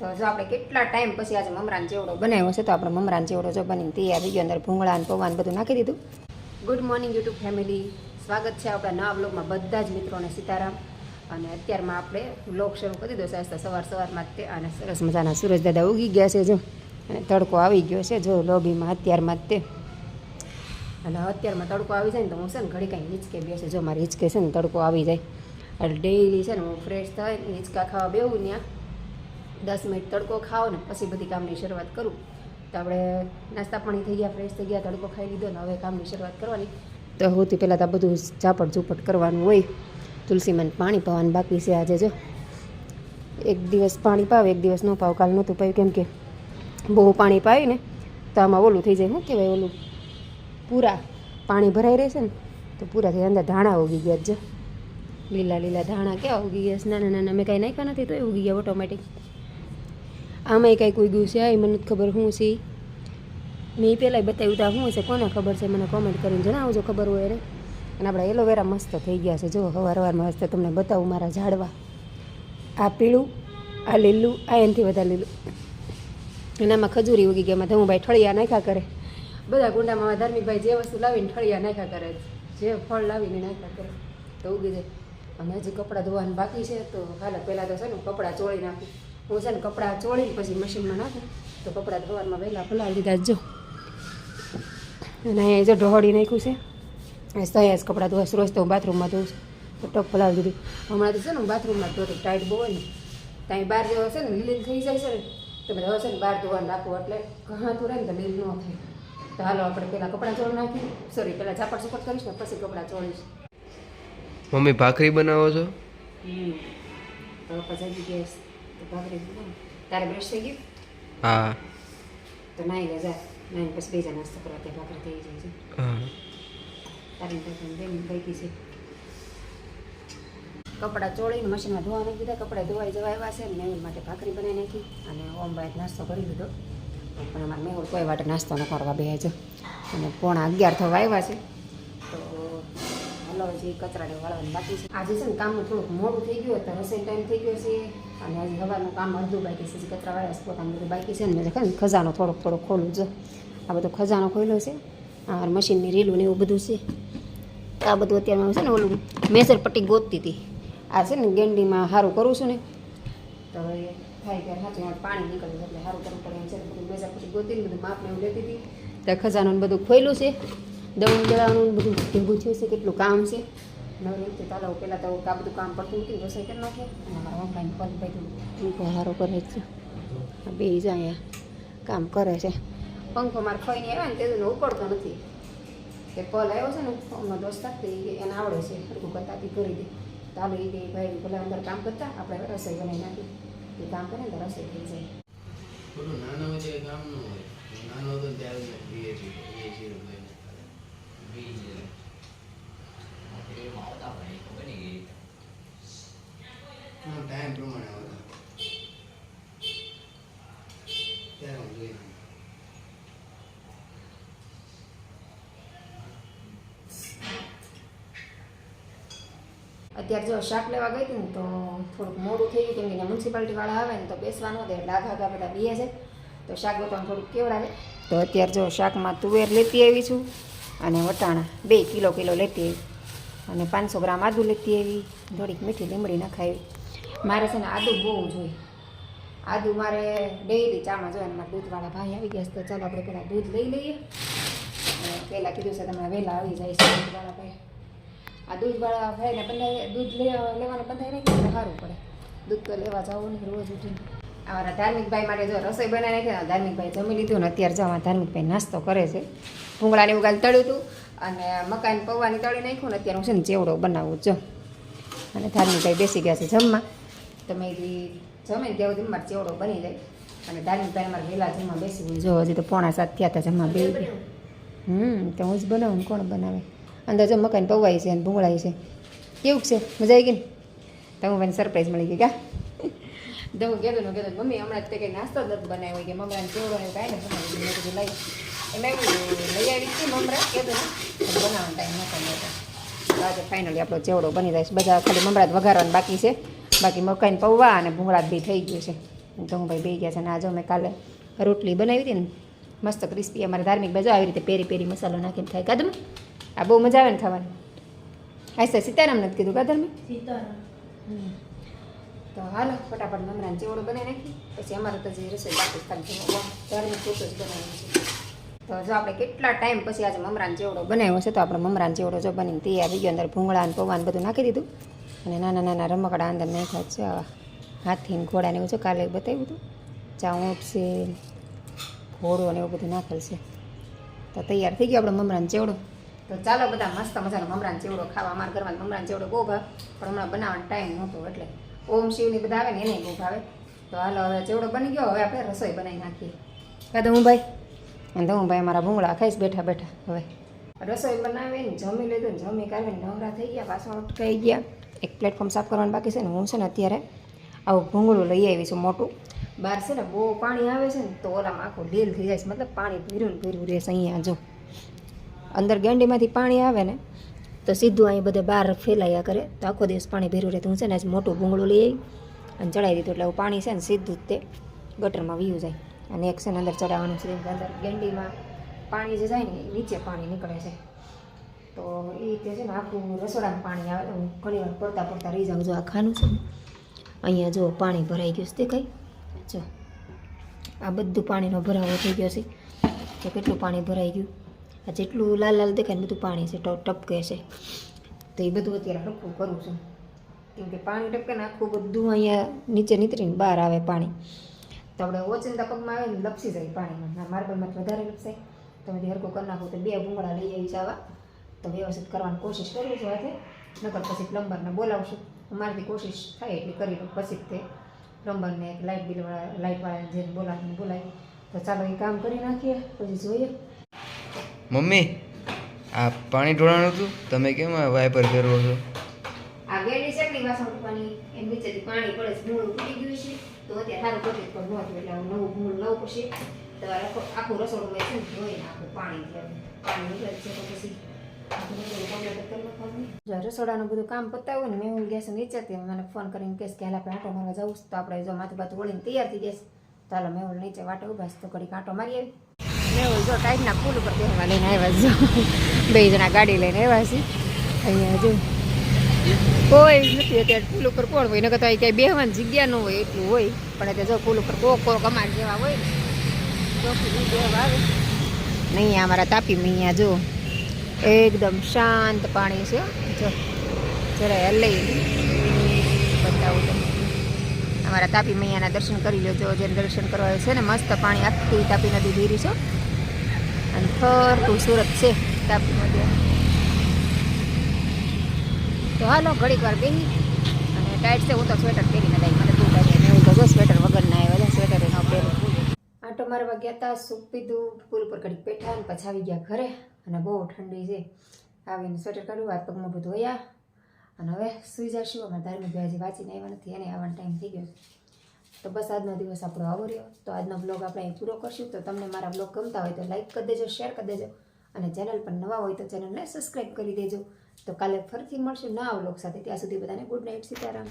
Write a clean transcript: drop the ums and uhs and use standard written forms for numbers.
તો જો આપણે કેટલા ટાઈમ પછી આજે મમરાન ચેવડો બનાવ્યો છે, તો આપણે મમરાન ચેવડો જો બનીને તૈયાર થઈ ગયો. અંદર ભૂંગળા અને પૌવા બધું નાખી દીધું. ગુડ મોર્નિંગ યુટ્યુબ ફેમિલી, સ્વાગત છે આપણા નવા વ્લોગમાં બધા જ મિત્રોને સીતારામ. અને અત્યારમાં આપણે વ્લોગ શરૂ કરી દીધો છે સવારમાં જ તે, અને સરસ મજાના સૂરજ દાદા ઉગી ગયા છે જો, અને તડકો આવી ગયો છે જો લોબીમાં અત્યારમાં જ તે. અને અત્યારમાં તડકો આવી જાય ને તો હું છે ને ઘડી કાંઈ હિંચકે બેસે, જો મારી હિંચકે છે ને તડકો આવી જાય એટલે ડેઈલી છે ને હું ફ્રેશ થાય ને હિંચકા ખાવા બેવું ત્યાં 10 મિનિટ તડકો ખાઓ ને પછી બધી કામની શરૂઆત કરું. તો આપણે નાસ્તા પાણી થઈ ગયા, ફ્રેશ થઈ ગયા, તડકો ખાઈ લીધો ને હવે કામની શરૂઆત કરવાની. તો સૌથી પહેલાં તો બધું ઝાપટ ઝૂપટ કરવાનું હોય. તુલસીમાં પાણી પાવાનું બાકી છે આજે જો. એક દિવસ પાણી પાવે, એક દિવસ ન પાવ. કાલ નહોતું પાયું કેમ કે બહુ પાણી પાવી ને તો આમાં ઓલું થઈ જાય, શું કહેવાય ઓલું, પૂરા પાણી ભરાઈ રહેશે ને તો પૂરા થઈ અંદર ધાણા ઉગી ગયા જો. લીલા લીલા ધાણા કેવા ઉગી ગયા, નાના નાના મેં કાંઈ નાખ્યા નથી તો એ ઉગી ગયા ઓટોમેટિક. આમાંય કાંઈક ઉગ્યું છે, આ મને નથી ખબર શું છે. મેં પહેલાં બતાવ્યું તો શું છે, કોને ખબર છે મને કોમેન્ટ કરીને જણાવજો ખબર હોય રે. અને આપણા એલોવેરા મસ્ત થઈ ગયા છે જો, સવારમાં મસ્ત તમને બતાવું મારા ઝાડવા. આ પીળું, આ લીલું, આ એનાથી વધારે લીલું. અને આમાં ખજૂરી ઉગી ગયા. એમાં ધમુભાઈ ઠળિયા નાખ્યા કરે, બધા ગુંડામાં ધાર્મિકભાઈ જે વસ્તુ લાવીને ઠળિયા નાખ્યા કરે, જે ફળ લાવીને નાખ્યા કરે તો ઉગી જાય. અને હજી કપડાં ધોવાનું બાકી છે તો હાલ પહેલાં તો છે ને કપડાં ચોળી નાખું. હું છે ને કપડાં ચોળીને પછી મશીનમાં નાખું તો કપડાં ધોવામાં વહેલા ફલાવી દીધા જો. અને અહીંયા જો ઢોળી નાખ્યું છે. અહીંયા જ કપડાં ધોવા રોજ તો હું બાથરૂમમાં ધોઉં છું તો ટપ ફલાવી દીધી. હમણાંથી છે ને હું બાથરૂમમાં ધોતી, ટાઈટ બહુ હોય ને ત્યાં બહાર જેવો છે ને લીલી થઈ જાય છે ને તો બધા છે ને બહાર ધોવાનું રાખવું એટલે ઘાતું રહે ને તો લીલ ન થાય. તો હાલો આપણે પહેલાં કપડાં ચોળ નાખી, સોરી પહેલાં ઝાપટ ઝાપટ કરીશ ને પછી કપડાં ચોળીશ. મમ્મી ભાખરી બનાવો છો? હવે પછી ગેસ તો ભાખરી તારે બ્રશ થઈ ગયું? હા. તો નાઈ લે જા, નાઈને પછી બીજા નાસ્તો કરવા ત્યાં ભાખરી થઈ જાય છે. હા. તારી બેન ભેગી છે. કપડાં ચોળીને મશીનમાં ધોવા નાખી દીધા. કપડાં ધોવાઈ જવા આવ્યા છે ને મેહુલ માટે ભાખરી બનાવી નાખી. અને ઓમભાઈ નાસ્તો કરી દીધો, પણ અમારે મેહુલ કોઈ વાટે નાસ્તો ન કરવા બે છે. અને 11:15 થવા આવ્યા છે તો હલો હજી કચરાને વાળવાનું બાકી છે. આજે છે ને કામનું થોડુંક મોડું થઈ ગયું તો રસોઈ ટાઈમ થઈ ગયો છે. અને હજી હવાનું કામ અડધું બાકી છે, હજી કચરા વાળા પોતાનું બધું બાકી છે ને. મેં ખજાનો થોડોક ખોલું જો. આ બધો ખજાનો ખોલ્યો છે. આ મશીનની રીલું ને એવું બધું છે. આ બધું અત્યારમાં છે ને ઓલું મેસર પટ્ટી ગોતતી હતી. આ છે ને ગેંડીમાં સારું કરું છું ને તો હવે થાય ત્યારે સાચું પાણી નીકળ્યું એટલે સારું કરવું પડે એમ છે. બધું મેસર પટ્ટી ગોતીને બધું માપને એવું લેતી હતી. ત્યાં ખજાનો બધું ખોલ્યું છે, દળું દળાનું બધું ભેગું થયું છે, કેટલું કામ છે. નવી રીતે ચાલો પહેલાં તો આ બધું કામ પડતું નથી, રસોઈ કરી નાખે. અને અમારા ઓનલાઈન પગ બધું સારું કરે છે. બે જ અહીંયા કામ કરે છે. પંખો મારે ખાઈને આવ્યા ને તેનું ઉકળતો નથી. તે પલ આવ્યો છે ને અમનો દોસ્ત એને આવડે છે, હરકું કરતાથી કરી દે. ચાલો એ કે ભાઈ ભલે અંદર કામ કરતા આપણે રસોઈ બનાવી નાખી. એ કામ કરે ને તો રસોઈ થઈ જાય. નાનો હોય કામ ન હોય, નાનો હતો ત્યારે ટાઈમ પ્રમાણે આવતા ત્યારે હું જોઈ અત્યારે જો શાક લેવા ગઈ હતી ને તો થોડુંક મોડું થઈ ગયું કેમ કે મ્યુનિસિપાલિટીવાળા આવે ને તો બેસવાનું દે એટલે આગા બધા બીએ છે તો શાક ગોતવાનું થોડુંક કેવડાવે. તો અત્યારે જો શાકમાં તુવેર લેતી આવી છું અને વટાણા 2 કિલો લેતી આવી, અને 500 ગ્રામ આદું લેતી આવી, થોડીક મીઠી લીમડી નખાવી. મારે છે ને આદું બહુ જોઈએ. આદું મારે ડેઈલી ચામાં જોઈએ. મારા દૂધવાળા ભાઈ આવી ગયા તો ચાલો આપણે પહેલાં દૂધ લઈ લઈએ. અને પહેલાં કીધું છે તમે વહેલા આવી જાય છે દૂધવાળા ભાઈ. આ દૂધવાળા ભાઈને બંધાઈ દૂધ લેવાનું બંધાઈ નહીં એટલે સારું પડે. દૂધ તો લેવા જવું નહીં રોજ ઉઠીને. અમારા ધાર્મિકભાઈ માટે જો રસોઈ બનાવી નાખી ને ધાર્મિકભાઈ જમી લીધું ને અત્યારે જવા ધાર્મિકભાઈ નાસ્તો કરે છે. ભૂંગળાને એવું કાલ તળ્યું હતું અને મકાઈને પૌવાની તળી નાખ્યું ને અત્યારે હું છે ને ચેવડો બનાવું જો. અને ધાર્મિકભાઈ બેસી ગયા છે જમવા. તમે જમે ને ત્યાં સુધી મારે ચેવડો બની જાય. અને ધાર્મિકભાઈ અમારે વહેલા જમવા બેસી ગયું જો. હજી તો 6:45 થયા હતા જમવા બે. તો હું જ બનાવું ને કોણ બનાવે. અંદર જો મકાઈને પૌવાય છે અને ભૂંગળાય છે. કેવું છે? મજા આવી ગઈ ને? તો હું મને સરપ્રાઈઝ મળી ગઈ કા. તો હું કહેતો મમ્મી હમણાં તે કંઈ નાસ્તો જ નથી બનાવ્યો કે મમરાને ચેવડો એવું કાંઈ ને બનાવી મેં કીધું લઈ એમાં એવું લઈ આવી હતી મમરા કહેતો ને બનાવવાનો ટાઈમ નહોતો લેતો. આજે ફાઇનલી આપણો ચેવડો બની જાય છે. બધા ખાલી મમરા જ વઘારવાનું બાકી છે. બાકી મકાઈને પૌવા અને ભૂંગળા બી થઈ ગયું છે. તો હું ભાઈ બે ગયા છે ને આજે મેં કાલે રોટલી બનાવી હતી ને મસ્ત ક્રિસ્પી અમારે ધાર્મિક બાજુ આવી રીતે પેરી પેરી મસાલો નાખીને થાય કાદમ આ બહુ મજા આવે ને ખાવાની આઈ સીતારામ નથી કીધું કા ધાર્મિક તો હાલો ફટાફટ મમરાને ચેવડો બનાવી નાખી પછી અમારે તો જે રસોઈ બાકી ખાલી ધાર્મિક પૂરતો જ બનાવવાનું છે તો જો આપણે કેટલા ટાઈમ પછી આજે મમરાને ચેવડો બનાવ્યો છે તો આપણે મમરાને ચેવડો જો બનીને તૈયાર થઈ ગયો અંદર ભૂંગળા અને પૌવા ને બધું નાખી દીધું અને નાના નાના રમકડા અંદર નાખ્યા છે આવા હાથીને ઘોડાને એવું છે કાલે બતાવ્યું હતું ચા ઊંટ છે ઘોડો ને એવું બધું નાખેલ છે તો તૈયાર થઈ ગયો આપણે મમરાને ચેવડો તો ચાલો બધા મસ્ત મજાનો મમરાને ચેવડો ખાવા અમારા ઘરમાં મમરાને ચેવડો બહુ ભાવે પણ હમણાં બનાવવાનો ટાઈમ નહોતો એટલે ઓમ શિવની બધા આવે ને એને બહુ ભાવે તો હાલો હવે ચેવડો બની ગયો હવે આપણે રસોઈ બનાવી નાખીએ કાં તો હું ભાઈ અને તો હું ભાઈ મારા ભૂંગળા ખાઈશ બેઠા બેઠા હવે રસોઈ બનાવીને જમી લીધું ને જમી કાઢીને નવરા થઈ ગયા પાછા ઉઠકાઈ ગયા એક પ્લેટફોર્મ સાફ કરવાનું બાકી છે ને હું છે ને અત્યારે આવું ભૂંગળું લઈ આવી છું મોટું બહાર છે ને બહુ પાણી આવે છે ને તો ઓલામાં આખું ઢીલ થઈ જાય છે મતલબ પાણી ભીરું રહેશે અહીંયા જો અંદર ગેંડીમાંથી પાણી આવે ને તો સીધું અહીં બધે બહાર ફેલાયા કરે તો આખો દિવસ પાણી ભીરું રહે તો હું છે ને આજ મોટું ભૂંગળું લઈ આવી અને ચડાવી દીધું એટલે પાણી છે ને સીધું જ તે ગટરમાં વીયું જાય અને એક છે ને અંદર ચડાવવાનું છે અંદર ગેંડીમાં પાણી જે જાય ને એ નીચે પાણી નીકળે છે તો એ રીતે છે ને આખું રસોડામાં પાણી આવે તો હું ઘણી વાર પડતા રહી જાઉં જો આ ખાનું છે ને અહીંયા જો પાણી ભરાઈ ગયું છે તે કંઈ જો આ બધું પાણીનો ભરાવો થઈ ગયો છે તો કેટલું પાણી ભરાઈ ગયું આ જેટલું લાલ લાલ દેખાય ને બધું પાણી છે ટપકે છે તો એ બધું અત્યારે હરખું કરું છું કેમ કે પાણી ટપકે ને આખું બધું અહીંયા નીચે નીતરીને બહાર આવે પાણી તો આપણે ઓચિંતા પગમાં આવે ને લપસી જાય પાણીમાં માર્બલમાં વધારે લપસાય તમે હરખું કરી નાખો તો 2 ભૂંગળા લઈ આવી જવા તો વ્યવસ્થિત કરવાની કોશિશ કરું છું હાથે નકર પછી પ્લમ્બરને બોલાવશું અમારાથી કોશિશ થાય એટલી કરી લઉં પછી તે પ્લમ્બરને એક લાઇટવાળાને જેને બોલાવી તો ચાલો એ કામ કરી નાખીએ પછી જોઈએ મમ્મી આ પાણી ઢોળાણું હતું તમે કેમ આ વાઇપર ફેરવો છો આ ગેડી ચકલી વાસણ ઉઠવાની એમ નીચેથી પાણી પડે છે ભૂંગળું ફૂટી ગયું છે તો અત્યારે સારું પતી પણ નહોતું એટલે નવું ભૂંગળું લવું પડશે તો આખું રસોડું મેં છે ને ધોઈ નાખું પાણી નીકળે છે તો પછી રસોડાનું બધું કામ પતાવ્યું ને મેં હું ગેસ નીચેથી મને ફોન કરીને કહેશ કે હાલ આપણે આંટો મારવા જવું તો આપણે જો માથું બાથું વળીને તૈયાર થઈ જઈશ તો હાલો મેં નીચે વાટે ઉભા તો ઘડીક આંટો મારી આવી મેં જો ટાઈટના પુલ ઉપર બેસવા લઈને આવ્યા જો 2 જણા ગાડી લઈને આવ્યા છે અહીંયા જો કોઈ નથી અત્યારે પુલ ઉપર કોણ હોય નકર તો અહીં ક્યાંય બેસવાની જગ્યા ન હોય એટલું હોય પણ અત્યારે જો પુલ ઉપર કોક અમાર જેવા હોય ને ચોખ્ખી બેસવા આવે નહીં અમારા તાપી અહીંયા જો એકદમ શાંત પાણી છે જો જરા લઈ બતાવું તમને અમારા તાપી મૈયાના દર્શન કરી લેજો જેને દર્શન કરવા છે ને મસ્ત પાણી આખી તાપી નદી ભીરી છે અને ફરતું સુરત છે તાપી નદી તો હાલો ઘડીક વાર બેસી અને ટાઈટ છે હું તો સ્વેટર પહેરીને લાવી મને બહુ લાગે એવું તો જો સ્વેટર વગર ના આવ્યા સ્વેટર ન પહેરું આંટો મારવા ગયા હતા સૂપ પીધું પુલ પર ઘડીક બેઠા અને પછી આવી ગયા ઘરે અને બહુ ઠંડી છે આવીને સ્વેટર કાઢ્યું હાથ પગમાં બધું વયા અને હવે સુઈ જશું અમારે ધાર્મિક ભાઈ હજી વાંચીને આવ્યા નથી એને આવવાનો ટાઈમ થઈ ગયો તો બસ આજનો દિવસ આપણો આવો રહ્યો તો આજનો બ્લોગ આપણે અહીં પૂરો કરશું તો તમને મારા બ્લોગ ગમતા હોય તો લાઈક કરી દેજો શેર કરી દેજો અને ચેનલ પર નવા હોય તો ચેનલને સબસ્ક્રાઈબ કરી દેજો તો કાલે ફરીથી મળશું નવા બ્લોગ સાથે ત્યાં સુધી બધાને ગુડ નાઇટ સીતારામ